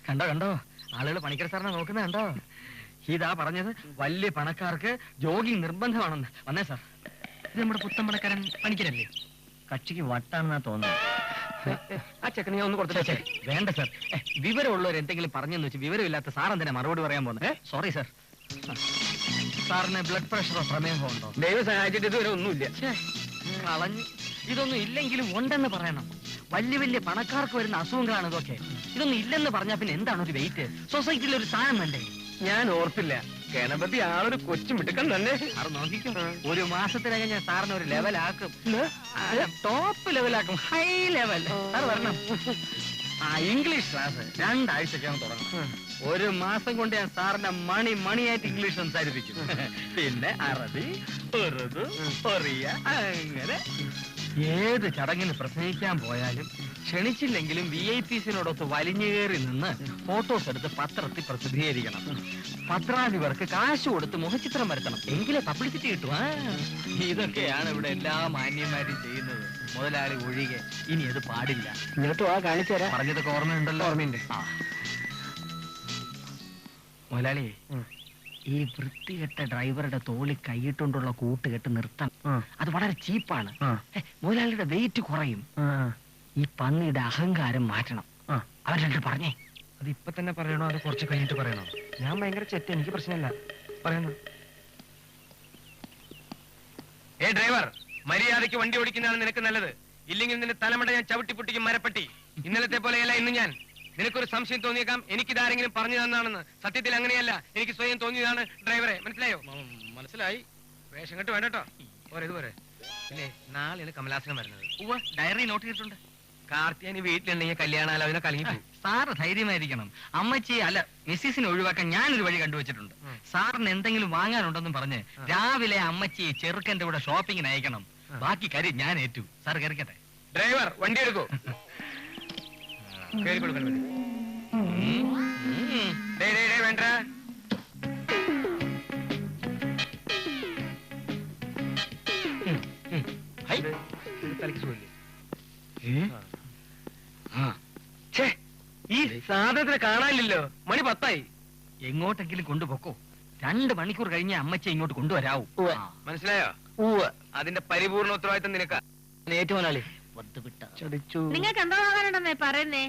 കണ്ടോ കണ്ടോ, ആളുകൾ പണിക്കർ സാറിനെ നോക്കുന്ന കണ്ടോ? ഇതാ പറഞ്ഞത്, വലിയ പണക്കാർക്ക് ജോഗിങ് നിർബന്ധമാണെന്ന്. വന്നേ സാർ, ഇത് നമ്മുടെ പുത്തൻ പണക്കാരൻ പണിക്കരല്ലേ? കക്ഷിക്ക് വട്ടാണെന്നാ തോന്നുന്നു. ആ ചെക്കനെ ഒന്ന് കൊടുത്തു. വേണ്ട സാർ, വിവരമുള്ളവർ എന്തെങ്കിലും പറഞ്ഞെന്ന് വെച്ച് വിവരമില്ലാത്ത സാർ എന്തിനാ മറുപടി പറയാൻ പോകുന്നത്? Sorry sir. സാറിന് ബ്ലഡ് പ്രഷറോ പ്രമേഹമോ ഉണ്ടോ? ദൈവം സഹായിച്ചിട്ട് ഇതുവരെ ഒന്നുമില്ല. കളഞ്ഞ്. ഇതൊന്നും ഇല്ലെങ്കിലും ഉണ്ടെന്ന് പറയണം. വലിയ വലിയ പണക്കാർക്ക് വരുന്ന അസുഖങ്ങളാണ് ഇതൊക്കെ. ഇതൊന്നും ഇല്ലെന്ന് പറഞ്ഞാൽ പിന്നെ എന്താണ് ഒരു വെയിറ്റ്? സൊസൈറ്റിയിൽ ഒരു സാധനം വേണ്ടേ? ഞാൻ ഓർത്തില്ല, ഗണപതി ആളൊരു കൊച്ചു മിടുക്കൻ തന്നെ. സാർ നോക്കിക്കോ, ഒരു മാസത്തിനകം ഞാൻ സാറിന് ഒരു ലെവലാക്കും. ടോപ്പ് ലെവലാക്കും, ഹൈ ലെവൽ. സാർ വരണം. ഇംഗ്ലീഷ് ക്ലാസ് 2 ആഴ്ചക്കാണ് തുടങ്ങും. ഒരു മാസം കൊണ്ട് ഞാൻ സാറിന്റെ മണിയായിട്ട് ഇംഗ്ലീഷ് സംസാരിപ്പിക്കും. പിന്നെ അറബി, ഉറുദു, ഒറിയ, അങ്ങനെ ഏത് ചടങ്ങിന് പ്രസംഗിക്കാൻ പോയാലും ക്ഷണിച്ചില്ലെങ്കിലും VIP-സിനോടൊത്ത് വലിഞ്ഞു കയറി നിന്ന് ഫോട്ടോസ് എടുത്ത് പത്രത്തിൽ പ്രസിദ്ധീകരിക്കണം. പത്രാധിപർക്ക് കാശ് കൊടുത്ത് മുഖചിത്രം വരുത്തണം, എങ്കിലേ പബ്ലിസിറ്റി കിട്ടും. ഇതൊക്കെയാണ് ഇവിടെ എല്ലാ മാന്യന്മാരും ചെയ്യുന്നത്, മുതലാളി ഒഴികെ. ഇനി അത് പാടില്ല. കാണിച്ചു തരാം. പറഞ്ഞതൊക്കെ ഓർമ്മയുണ്ടല്ലോ? ഓർമ്മയുണ്ട്. മുതലാളി, ഈ വൃത്തികെട്ട ഡ്രൈവറുടെ തോളിൽ കൈയിട്ടുകൊണ്ടുള്ള കൂട്ടുകെട്ട് നിർത്താൻ. അത് വളരെ ചീപ്പാണ്. മുതലാളിയുടെ വെയിറ്റ് കുറയും. ഈ പന്നിയുടെ അഹങ്കാരം മാറ്റണം. അവർ രണ്ട് പറഞ്ഞേ. അത് ഇപ്പൊ തന്നെ പറയണോ അത് കുറച്ച് കഴിഞ്ഞിട്ട് പറയണോ? ഞാൻ ഭയങ്കര ചെറ്റ, എനിക്ക് പ്രശ്നമില്ല. പറയുന്നു. ഡ്രൈവർ, മര്യാദയ്ക്ക് വണ്ടി ഓടിക്കുന്നതാണ് നിനക്ക് നല്ലത്. ഇല്ലെങ്കിൽ നിന്റെ തലമുട ഞാൻ ചവിട്ടി പൊട്ടിക്കും മരപ്പട്ടി. ഇന്നലത്തെ പോലെയല്ല ഇന്ന് ഞാൻ. നിനക്കൊരു സംശയം തോന്നിയേക്കാം എനിക്കിതാരെങ്കിലും പറഞ്ഞു തന്നാണെന്ന്. സത്യത്തിൽ അങ്ങനെയല്ല, എനിക്ക് സ്വയം തോന്നിയതാണ് ഡ്രൈവറെ. മനസ്സിലായോ? മനസ്സിലായി. വേഷം കെട്ട് വേണ്ടട്ടോ. പോരെ, ഇതുപോലെ. പിന്നെ നാളെയാണ് കമലാസനം വരുന്നത്. ഡയറി നോട്ട് ചെയ്തിട്ടുണ്ട്. കാർത്തിയാനി വീട്ടിലുണ്ടെങ്കിൽ കല്യാണാലോചന കലങ്ങി. സാറ് ധൈര്യമായിരിക്കണം. അമ്മച്ചി അല്ല മിസ്സിസിനെ ഒഴിവാക്കാൻ ഞാനൊരു വഴി കണ്ടുവച്ചിട്ടുണ്ട്. സാറിന് എന്തെങ്കിലും വാങ്ങാനുണ്ടെന്നും പറഞ്ഞ് രാവിലെ അമ്മച്ചി ചെറുക്കന്റെ കൂടെ ഷോപ്പിങ്ങിന് അയക്കണം. ബാക്കി കാര്യം ഞാൻ ഏറ്റു. സാർ കയറിക്കട്ടെ. ഡ്രൈവർ, വണ്ടി എടുക്കൂ. കേറി കൊടുക്കണം. വേണ്ട. ഈ സാധനത്തിന് കാണാനില്ലല്ലോ. മണി 10 എങ്ങോട്ടെങ്കിലും കൊണ്ടുപോക്കോ. 2 മണിക്കൂർ കഴിഞ്ഞ് അമ്മച്ചി ഇങ്ങോട്ട് കൊണ്ടുവരാവൂ. മനസ്സിലായോ? അതിന്റെ പരിപൂർണ ഉത്തരവാദിത്തം നിനക്ക്. ഏറ്റുമൊലാളി, നിങ്ങൾക്ക് എന്താ വാങ്ങാനുണ്ടെന്നേ പറയുന്നേ?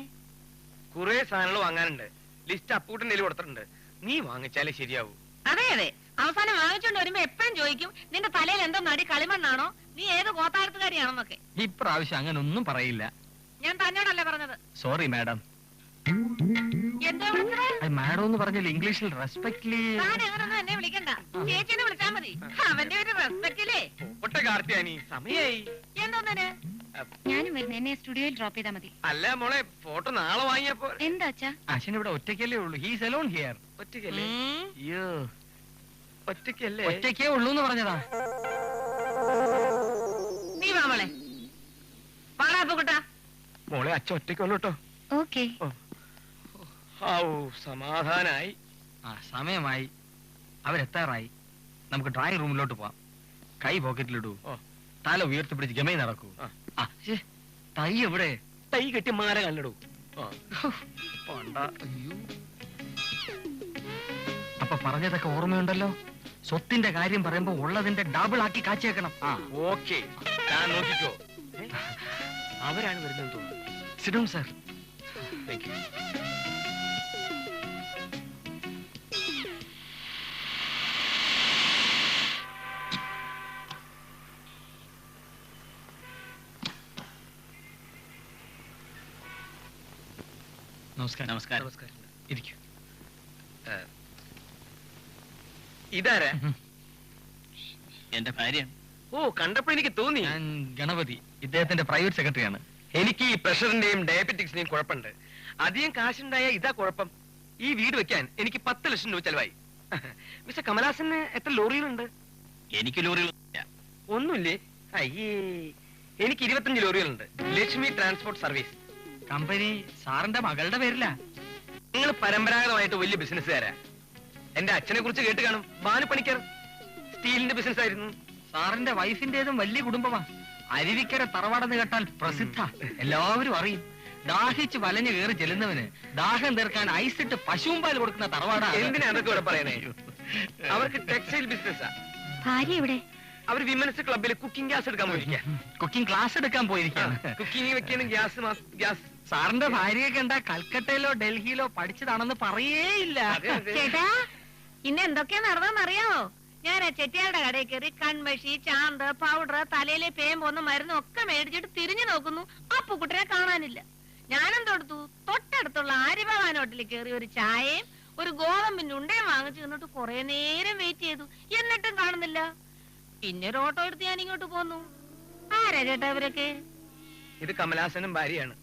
കുറെ സാധനങ്ങൾ വാങ്ങാനുണ്ട്. ലിസ്റ്റ് അപ്പൂട്ടൻ കൊടുത്തിട്ടുണ്ട്. നീ വാങ്ങിച്ചാലേ ശരിയാവൂ. അതെ അതെ, അവസാനം വാങ്ങിച്ചോണ്ട് വരുമ്പോ എപ്പോഴും ചോദിക്കും നിന്റെ തലയിൽ എന്തോ നടി കളിമണ്ണാണോ, നീ ഏത് ഗോത്താരത്തുകാരിയാണെന്നൊക്കെ. ഇപ്രാവശ്യം അങ്ങനെ ഒന്നും പറയില്ല. ഞാൻ തന്നോടല്ലേ പറഞ്ഞത്. Sorry madam. എന്താ വിളിച്ചത്? മാഡം എന്ന് പറഞ്ഞാൽ ഇംഗ്ലീഷിൽ റെസ്പെക്ട്ലി. താൻ അങ്ങനൊന്നും എന്നെ വിളിക്കണ്ട, ചേച്ചിനെ വിളിച്ചാ മതി. അവന്റെ ഒരു റെസ്പെക്റ്റില്ലേ. സമയായി. എന്തോന്നെ? ഞാനും വരുന്നു, എന്നെ സ്റ്റുഡിയോയിൽ ഡ്രോപ്പ് ചെയ്താൽ മതി. അല്ല മോളെ, ഫോട്ടോ നാളെ വാങ്ങിയപ്പോ. എന്താ അച്ഛാ? അച്ഛൻ ഇവിടെ ഒറ്റയ്ക്കല്ലേ ഉള്ളൂ. He's alone here. ഒറ്റയ്ക്കല്ലേ? ഒറ്റയ്ക്കല്ലേ? ഒറ്റയ്ക്കേ ഉള്ളൂ എന്ന് പറഞ്ഞതാ. നീ വാ മോളെ. പാടാപ്പൂട്ടാ. മോളെ, അച്ഛൻ ഒറ്റയ്ക്കുള്ളൂ കേട്ടോ. ഓക്കെ. സമാധാനായി. സമയമായി, അവരെത്താറായി. നമുക്ക് ഡ്രോയിങ് റൂമിലോട്ട് പോവാം. കൈ പോക്കറ്റിലിടൂ, തല ഉയർത്തിപ്പിടിച്ച് ഗമേ നടക്കൂ. തൈ എവിടെ? തൈ കെട്ടി മാല കല്ലടൂ. അപ്പൊ പറഞ്ഞതൊക്കെ ഓർമ്മയുണ്ടല്ലോ. സ്വത്തിന്റെ കാര്യം പറയുമ്പോ ഉള്ളതിന്റെ ഡബിൾ ആക്കി കാച്ചേക്കണം. ഓക്കെ, ഞാൻ നോക്കിക്കോ. അവരാണ് വരുന്നത് തോന്നുന്നു. സിഡോൺ സാർ. Thank you. നമസ്കാരം. നമസ്കാരം. ഇരിക്കൂ. ഇതാരാ? എന്റെ ഭാര്യ. കണ്ടപ്പോ എനിക്ക് തോന്നി. ഞാൻ ഗണപതി, ഇദ്ദേഹത്തിന്റെ പ്രൈവറ്റ് സെക്രട്ടറിയാണ്. എനിക്ക് ഈ പ്രഷറിന്റെയും ഡയബറ്റിക്സിന്റെയും കുഴപ്പമുണ്ട്. അധികം കാശുണ്ടായ ഇതാ കുഴപ്പം. ഈ വീട് വെക്കാൻ എനിക്ക് 10 ലക്ഷം രൂപ ചെലവായി. മിസ്റ്റർ കമലാസന് എത്ര ലോറികളുണ്ട്? എനിക്ക് ലോറികൾ ഒന്നുമില്ലേ? അയ്യേ, എനിക്ക് 25 ലോറികളുണ്ട്. ലക്ഷ്മി ട്രാൻസ്പോർട്ട് സർവീസ് കമ്പനി സാറിന്റെ മകളുടെ പേരില്ല. നിങ്ങൾ പരമ്പരാഗതമായിട്ട് വലിയ ബിസിനസ്സുകാരാ. എന്റെ അച്ഛനെ കുറിച്ച് കേട്ട് കാണും. ഭാനു പണിക്കർ സ്റ്റീലിന്റെ ബിസിനസ് ആയിരുന്നു. സാറിന്റെ വൈഫിന്റേതും വലിയ കുടുംബമാ. അരുവിക്കര തറവാടെന്ന് കേട്ടാൽ പ്രസിദ്ധ, എല്ലാവരും അറിയും. ദാഹിച്ച് വലഞ്ഞു കയറി ചെല്ലുന്നവന് ദാഹം തീർക്കാൻ ഐസിട്ട് പശുവും പാൽ കൊടുക്കുന്ന തറവാടാണ്. എന്തിനാ അതൊക്കെ ഇവിടെ പറയണേ? അവർക്ക് ടെക്സ്റ്റൈൽ ബിസിനസ്സാ. ഭാര്യ എവിടെ? അവർ വിമൻസ് ക്ലബിൽ കുക്കിംഗ് ഗ്യാസ് എടുക്കാൻ പോയിരിക്കാം. കുക്കിംഗ് ക്ലാസ് എടുക്കാൻ പോയിരിക്കാണ്. കുക്കിംഗ് വെക്കുന്ന ഗ്യാസ്. സാറിന്റെ ഭാര്യയെ കണ്ട കൽക്കട്ടയിലോ ഡൽഹിയിലോ പഠിച്ചതാണെന്ന് പറയേയില്ല. ചേട്ടാ, ഇന്ന് എന്തൊക്കെയാ നടന്നറിയാമോ? ഞാൻ ആ ചെട്ടിയാരുടെ കടയിൽ കയറി കൺമഷി, ചാന്ത്, പൗഡർ, തലയിലെ പേമ്പൊന്ന് മരുന്നും ഒക്കെ മേടിച്ചിട്ട് തിരിഞ്ഞു നോക്കുന്നു. ആ പൂക്കുട്ടനെ കാണാനില്ല. ഞാനെന്തെടുത്തു? തൊട്ടടുത്തുള്ള ആര്യഭവാൻ ഹോട്ടലിൽ കയറി ഒരു ചായയും ഒരു ഗോതമ്പിന്റെ ഉണ്ടയും വാങ്ങിച്ചു നിന്നിട്ട് കുറെ നേരം വെയിറ്റ് ചെയ്തു. എന്നിട്ടും കാണുന്നില്ല. പിന്നെ ഒരു ഓട്ടോ എടുത്ത് ഞാൻ ഇങ്ങോട്ട് പോന്നു. ആരാ ചേട്ടാ ഇവരൊക്കെ? ഇത് കമലാസനും ഭാര്യയാണ്.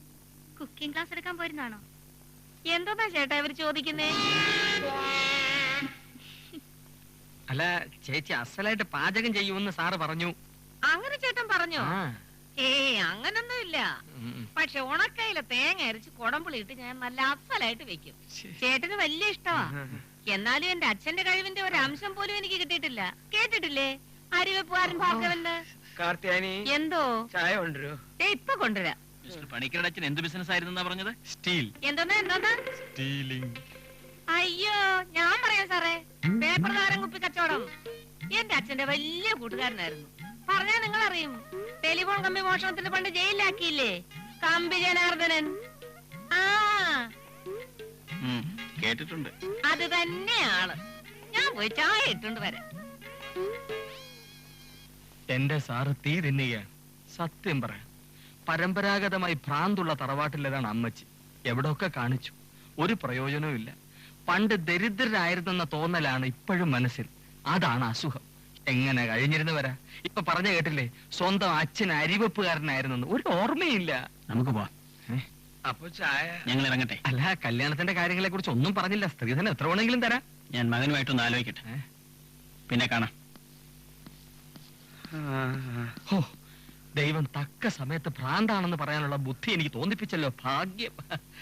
കുക്കിംഗ് ക്ലാസ് എടുക്കാൻ പോയിരുന്നാണോ? എന്താ ചേട്ടാ ഇവർ ചോദിക്കുന്നേ? അല്ല ചേച്ചി അസലായിട്ട് പാചകം ചെയ്യുമെന്ന് സാറ് പറഞ്ഞു. അങ്ങനെ ചേട്ടൻ പറഞ്ഞോ? ആ. അങ്ങനൊന്നും ഇല്ല. പക്ഷെ ഉണക്കയില തേങ്ങ അരച്ച് കൊടമ്പുളി ഇട്ട് ഞാൻ നല്ല അസലായിട്ട് വെക്കും. ചേട്ടന് വലിയ ഇഷ്ടമാ. എന്നാലും എന്റെ അച്ഛന്റെ കഴിവിന്റെ ഒരു അംശം പോലും എനിക്ക് കിട്ടിയിട്ടില്ല. കേട്ടിട്ടില്ലേ അരിവെപ്പുകാരൻ ഭാർഗവന്? കാർത്തിയാനി, എന്തോ ചായ കൊണ്ടുവരൂ. ഇപ്പൊ കൊണ്ടുവരാം. പണിക്കരുടെ അച്ഛൻ എന്ത് ബിസിനസ് ആയിരുന്നു പറഞ്ഞത്? സ്റ്റീൽ. എന്തോന്നാ? സ്റ്റീലിംഗ്. അയ്യോ, ഞാൻ പറയാം സാറേ, പേപ്പർ താരം കുപ്പി കച്ചവടം. എന്റെ അച്ഛന്റെ വലിയ കൂട്ടുകാരനായിരുന്നു. പറഞ്ഞാ നിങ്ങൾ അറിയും. ടെലിഫോൺ കമ്പി മോഷണത്തിന് പണ്ട് ജയിലിലാക്കിയില്ലേ കമ്പി ജനാർദ്ദനൻ? ആ, കേട്ടിട്ടുണ്ട്. അത് തന്നെയാണ്. ഞാൻ പോയി ചായ ഇട്ടുകൊണ്ട് വരാം. എന്റെ സാറ് തീ തിന്നുകയാണ്. സത്യം പറയാം, പരമ്പരാഗതമായി ഭ്രാന്തുള്ള തറവാട്ടിലേതാണ് അമ്മച്ചി. എവിടെയൊക്കെ കാണിച്ചു, ഒരു പ്രയോജനവും ഇല്ല. പണ്ട് ദരിദ്രരായിരുന്നെന്ന തോന്നലാണ് ഇപ്പോഴും മനസ്സിൽ. അതാണ് അസുഖം. എങ്ങനെ കഴിഞ്ഞിരുന്നവരാ? ഇപ്പൊ പറഞ്ഞു കേട്ടില്ലേ, സ്വന്തം അച്ഛൻ അരിവെപ്പുകാരനായിരുന്നെന്ന്. ഒരു ഓർമ്മയില്ല. നമുക്ക് പോവാം. അപ്പൊ ചായ ഞങ്ങൾ ഇറങ്ങട്ടെ. അല്ല, കല്യാണത്തിന്റെ കാര്യങ്ങളെ കുറിച്ച് ഒന്നും പറഞ്ഞില്ല. സ്ത്രീധനം എത്ര വേണമെങ്കിലും തരാം. ഞാൻ മകനുമായിട്ടൊന്ന് ആലോചിക്കട്ടെ, പിന്നെ കാണാം. ഹോ, ദൈവം തക്ക സമയത്ത് ഭ്രാന്താണെന്ന് പറയാനുള്ള ബുദ്ധി എനിക്ക് തോന്നിപ്പിച്ചല്ലോ. ഭാഗ്യം.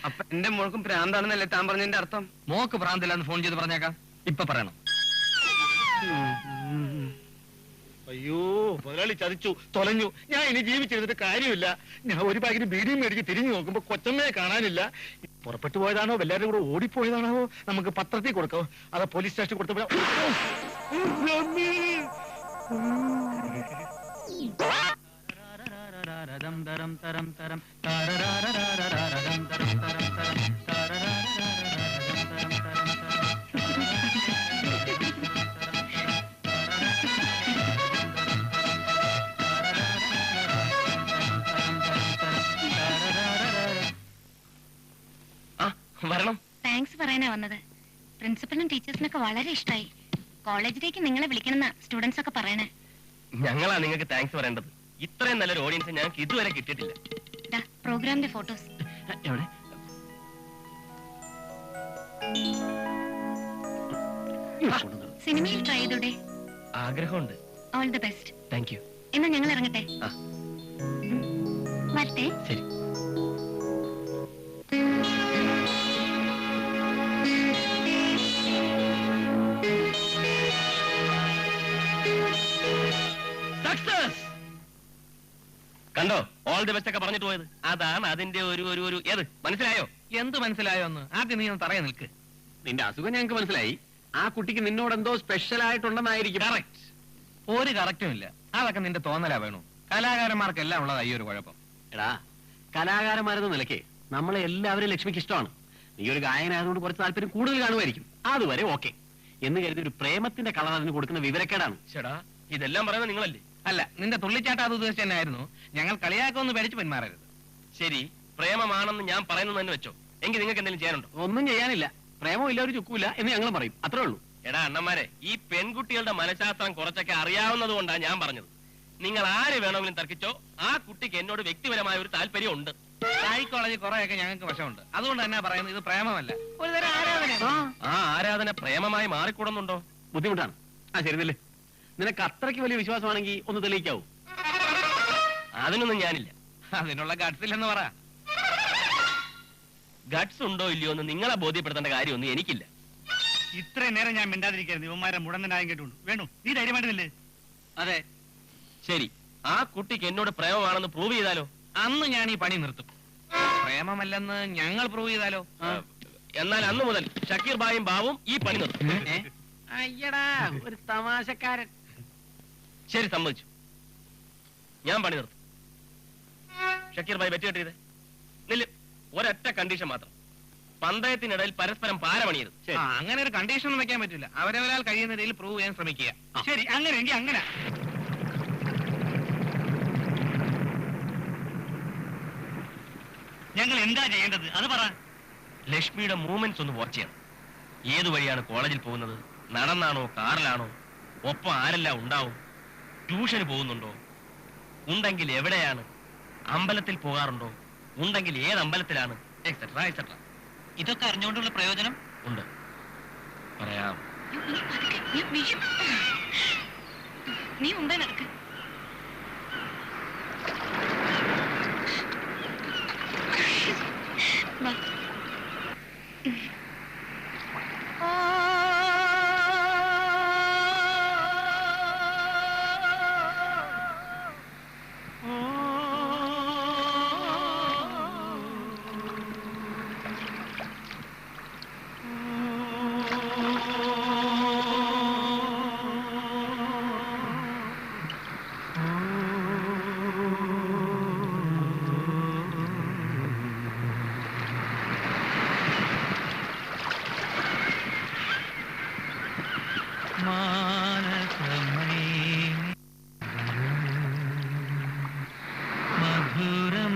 അപ്പൊ എന്റെ മോൾക്കും ഭ്രാന്താണെന്നല്ലേ താൻ പറഞ്ഞതിന്റെ അർത്ഥം? മോക്ക് ഭ്രാന്തില്ലാന്ന് ഫോൺ ചെയ്ത് പറഞ്ഞേക്കാം. ഇപ്പൊ പറയണം. അയ്യോ, മുതലാളി ചതിച്ചു, തൊലഞ്ഞു. ഞാൻ ഇനി ജീവിച്ചിരുന്നിട്ട് കാര്യമില്ല. ഞാൻ ഒരു പാക്കിന് ബീഡിയും മേടിച്ച് തിരിഞ്ഞു നോക്കുമ്പോ കൊച്ചമ്മയെ കാണാനില്ല. പുറപ്പെട്ടു പോയതാണോ എല്ലാവരും കൂടെ ഓടിപ്പോയതാണോ? നമുക്ക് പത്രത്തിൽ കൊടുക്കാവോ? അതോ പോലീസ് സ്റ്റേഷനിൽ കൊടുത്തപ്പോ? വരണം. താങ്ക്സ് പറയാനാ വന്നത്. പ്രിൻസിപ്പലിനും ടീച്ചേഴ്സിനൊക്കെ വളരെ ഇഷ്ടമായി. കോളേജിലേക്ക് നിങ്ങളെ വിളിക്കണമെന്ന സ്റ്റുഡൻസ് ഒക്കെ പറയണേ. ഞങ്ങളാ നിങ്ങൾക്ക് താങ്ക്സ് പറയേണ്ടത്. ഇത്രയും നല്ലൊരു ഓഡിയൻസ് ഞങ്ങൾക്ക് ഇതുവരെ കിട്ടിയിട്ടില്ല. പ്രോഗ്രാമിന്റെ ഫോട്ടോസ് എവിടെ? സിനിമയിൽ ട്രൈ ചെയ്തൂടെ? ആഗ്രഹമുണ്ട്. All the best. Thank you. എന്നാ ഞങ്ങൾ ഇറങ്ങട്ടെ. ആ. വരട്ടെ. ശരി. കണ്ടോ, ഓൾ ദി ബെസ്റ്റ് ഒക്കെ പറഞ്ഞിട്ട് പോയത്? അതാണ് അതിന്റെ ഒരു ഏത് മനസ്സിലായോ? എന്ത് മനസ്സിലായോ എന്ന് ആദ്യം നീ ഒന്ന് പറയാൻ നിൽക്ക്. നിന്റെ അസുഖം ഞങ്ങൾക്ക് മനസ്സിലായി. ആ കുട്ടിക്ക് നിന്നോട് എന്തോ സ്പെഷ്യൽ ആയിട്ടുണ്ടെന്നായിരിക്കും. ഒരു കറക്റ്റും ഇല്ല. അതൊക്കെ നിന്റെ തോന്നലാ വേണു. കലാകാരന്മാർക്കെല്ലാം ഉള്ളതാ ഈ ഒരു കുഴപ്പം. എടാ, കലാകാരന്മാരെന്ന നിലയ്ക്ക് നമ്മളെ എല്ലാവരും ലക്ഷ്മിക്ക് ഇഷ്ടമാണ്. നീ ഒരു ഗായകനായതുകൊണ്ട് കുറച്ച് താല്പര്യം കൂടുതൽ കാണുമായിരിക്കും. അതുവരെ ഓക്കെ എന്ന് കരുതി ഒരു പ്രേമത്തിന്റെ കളർ അതിന് കൊടുക്കുന്ന വിവരക്കേടാണ്. ചേടാ, ഇതെല്ലാം പറയുന്നത് നിങ്ങളല്ലേ? അല്ല, നിന്റെ തുള്ളിച്ചാട്ടം അത് ഉദ്ദേശിച്ച് തന്നെ ആയിരുന്നു. ഞങ്ങൾ കളിയാക്കൊന്ന് പേടിച്ച് പെന്മാറരുത്. ശരി, പ്രേമമാണെന്ന് ഞാൻ പറയുന്നത് തന്നെ വെച്ചോ. എങ്കിൽ നിങ്ങൾക്ക് എന്തെങ്കിലും ചെയ്യാനുണ്ടോ? ഒന്നും ചെയ്യാനില്ല. പ്രേമമില്ല, ഒരു ചുക്കുമില്ല എന്ന് ഞങ്ങൾ പറയും. അത്രേ ഉള്ളൂ. എടാ അണ്ണന്മാരെ, ഈ പെൺകുട്ടികളുടെ മനഃശാസ്ത്രം കുറച്ചൊക്കെ അറിയാവുന്നത് കൊണ്ടാണ് ഞാൻ പറഞ്ഞത്. നിങ്ങൾ ആര് വേണമെങ്കിലും തർക്കിച്ചോ, ആ കുട്ടിക്ക് എന്നോട് വ്യക്തിപരമായ ഒരു താല്പര്യം ഉണ്ട്. സൈക്കോളജി കുറെയൊക്കെ ഞങ്ങൾക്ക് വശമുണ്ട്. അതുകൊണ്ട് തന്നെ പറയുന്നത് ഇത് പ്രേമമല്ല, ഒരു തരം ആരാധന. ആ ആരാധന പ്രേമമായി മാറിക്കൂടുന്നുണ്ടോ? ബുദ്ധിമുട്ടാണ്. ആ ശരിയല്ലേ, നിനക്ക് അത്രയ്ക്ക് വലിയ വിശ്വാസമാണെങ്കിൽ ഒന്ന് തെളിയിക്കാവൂ. അതിനൊന്നും ഞാനില്ല. അതിനുള്ള ഗട്സ് ഇല്ലെന്ന് പറ. ഗട്സ് ഉണ്ടോ ഇല്ലയോ എന്ന് നിങ്ങളെ ബോധ്യപ്പെടുത്തേണ്ട കാര്യമൊന്നും എനിക്കില്ല. ഇത്രയും നേരം ഞാൻ മിണ്ടാതിരിക്കായിരുന്നു. ഇവന്മാരെ മുടന്തനായും കേട്ടുകൊണ്ട്. വേണു, നീ ധൈര്യമായിട്ടില്ലേ? അതെ, ശരി, ആ കുട്ടിക്ക് എന്നോട് പ്രേമമാണെന്ന് പ്രൂവ് ചെയ്താലോ? അന്ന് ഞാൻ ഈ പണി നിർത്തും. പ്രേമമല്ലെന്ന് ഞങ്ങൾ പ്രൂവ് ചെയ്താലോ? എന്നാൽ അന്ന് മുതൽ ഷക്കീർ ബായും ബാവും ഈ പണി നിർത്തും. അയ്യടാ, ഒരു തമാശക്കാരൻ. ശരി, സമ്മതിച്ചു. ഞാൻ പണി നിർത്തും. ഷക്കീർ ബായി വെച്ച് കെട്ടിയത് നില്ല്. ഒരൊറ്റ കണ്ടീഷൻ മാത്രം, പന്തയത്തിനിടയിൽ പരസ്പരം പാരപണിയരുത്. അങ്ങനെ ഒരു കണ്ടീഷൻ വെക്കാൻ പറ്റില്ല. അവരവരാൽ കഴിയുന്ന രീതിയിൽ പ്രൂവ് ചെയ്യാൻ ശ്രമിക്കുക. ശരി, അങ്ങനെയെങ്കിൽ അങ്ങനെ. ഞങ്ങൾ എന്താ ചെയ്യേണ്ടത് അത് പറ. ലക്ഷ്മിയുടെ മൂവ്മെന്റ്സ് ഒന്ന് വാച്ച് ചെയ്യണം. ഏതു വഴിയാണ് കോളേജിൽ പോകുന്നത്, നടന്നാണോ കാറിലാണോ, ഒപ്പം ആരെല്ലാം ഉണ്ടാവും, ട്യൂഷന് പോകുന്നുണ്ടോ, ഉണ്ടെങ്കിൽ എവിടെയാണ്, അമ്പലത്തിൽ പോകാറുണ്ടോ, ഉണ്ടെങ്കിൽ ഏത് അമ്പലത്തിലാണ്, എക്സെട്ര എക്സെട്ര. ഇതൊക്കെ അറിഞ്ഞുകൊണ്ടുള്ള പ്രയോജനം ഉണ്ട്, പറയാം. നീ മുമ്പേ നടക്ക്. വാ. മധുരം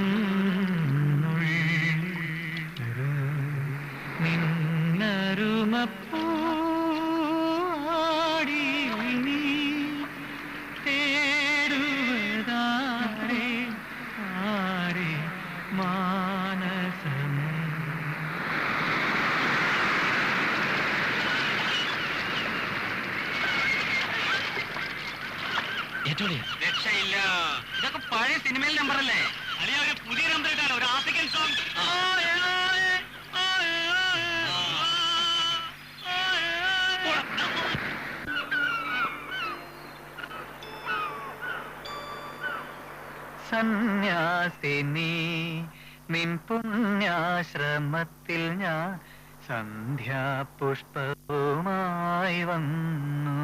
നിന്നരുമപ്പൂടി നീ തേടുവതാരെ ആരെ മാനസം. രക്ഷയില്ല. ഇതൊക്കെ പഴയ സിനിമയിൽ നമ്പറല്ലേ? അല്ലെങ്കിൽ ഒരു പുതിയ നമ്പർ ഇട്ടാലോ? ഒരു ആഫ്രിക്കൻ സോങ്. സന്യാസിനി നിൻ പുണ്യാശ്രമത്തിൽ ഞാൻ സന്ധ്യാപുഷ്പവുമായി വന്നു.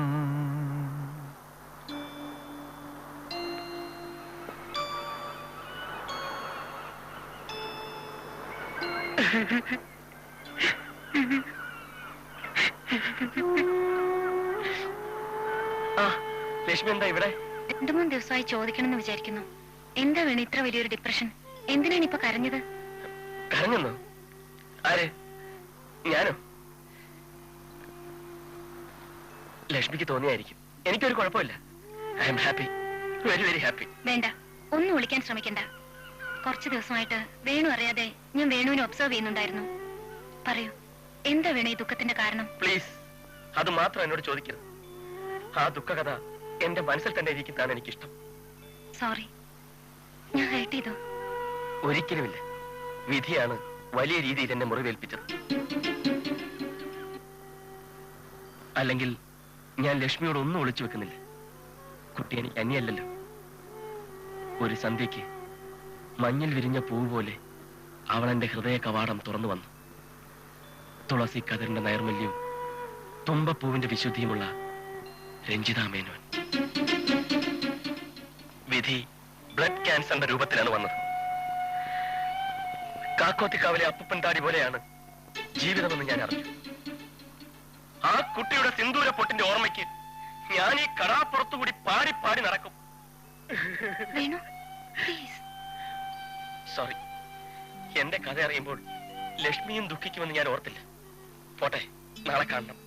ലക്ഷ്മി എന്താ ഇവിടെ? 2-3 ദിവസമായി ചോദിക്കണമെന്ന് വിചാരിക്കുന്നു. എന്താ വേണം ഇത്ര വലിയൊരു ഡിപ്രഷൻ? എന്തിനാണ് ഇപ്പൊ കരഞ്ഞത്? കരഞ്ഞെന്നോ? ആര്? ഞാനോ? ലക്ഷ്മിക്ക് തോന്നിയായിരിക്കും. എനിക്കൊരു കുഴപ്പമില്ല. I am happy, very very happy. വേണ്ട, ഒന്നും വിളിക്കാൻ ശ്രമിക്കണ്ട. കുറച്ചു ദിവസമായിട്ട് വേണു അറിയാതെ ഞാൻ വേണുവിനെ ഒബ്സർവ് ചെയ്യുന്നുണ്ടായിരുന്നു. പറയൂ, എന്താ വേണു ഈ ദുഃഖത്തിന്റെ കാരണം? പ്ലീസ്, അത് മാത്രം എന്നോട് ചോദിക്കരുത്. ആ ദുഃഖകഥ എന്റെ മനസ്സിൽ തന്നെ ഇരിക്കുന്നതാണ് എനിക്കിഷ്ടം. സോറി, ഞാൻ ഹേർട്ട് ചെയ്തു. ഒരിക്കലുമില്ല. വിധിയാണ് വലിയ രീതിയിൽ എന്നെ മുറിവേൽപ്പിച്ചത്. അല്ലെങ്കിൽ ഞാൻ ലക്ഷ്മിയോട് ഒന്നും ഒളിച്ചു വെക്കുന്നില്ല. കുട്ടി എനിക്ക് അന്യല്ലല്ലോ. ഒരു സന്ധ്യയ്ക്ക് മഞ്ഞിൽ വിരിഞ്ഞ പൂവ് പോലെ അവൾ എന്റെ ഹൃദയ കവാടം തുറന്നു വന്നു. തുളസി കതിറിന്റെ നൈർമല്യവും തുമ്പപ്പൂവിന്റെ വിശുദ്ധിയുമുള്ള രഞ്ജിതാ മേനോൻ. വിധി ബ്ലഡ് ക്യാൻസറിന്റെ രൂപത്തിലാണ് വന്നത്. കാക്കോത്തിക്കാവിലെ അപ്പൂപ്പൻ താടി പോലെയാണ് ജീവിതമെന്ന് ഞാൻ അറിഞ്ഞു. ആ കുട്ടിയുടെ സിന്ദൂര പൊട്ടിന്റെ ഓർമ്മയ്ക്ക് ഞാൻ ഈ കടാപ്പുറത്തുകൂടി പാടി പാടി നടക്കും. സോറി, എന്റെ കഥ അറിയുമ്പോൾ ലക്ഷ്മിയും ദുഃഖിക്കുമെന്ന് ഞാൻ ഓർത്തില്ല. പോട്ടെ, നാളെ കാണണം.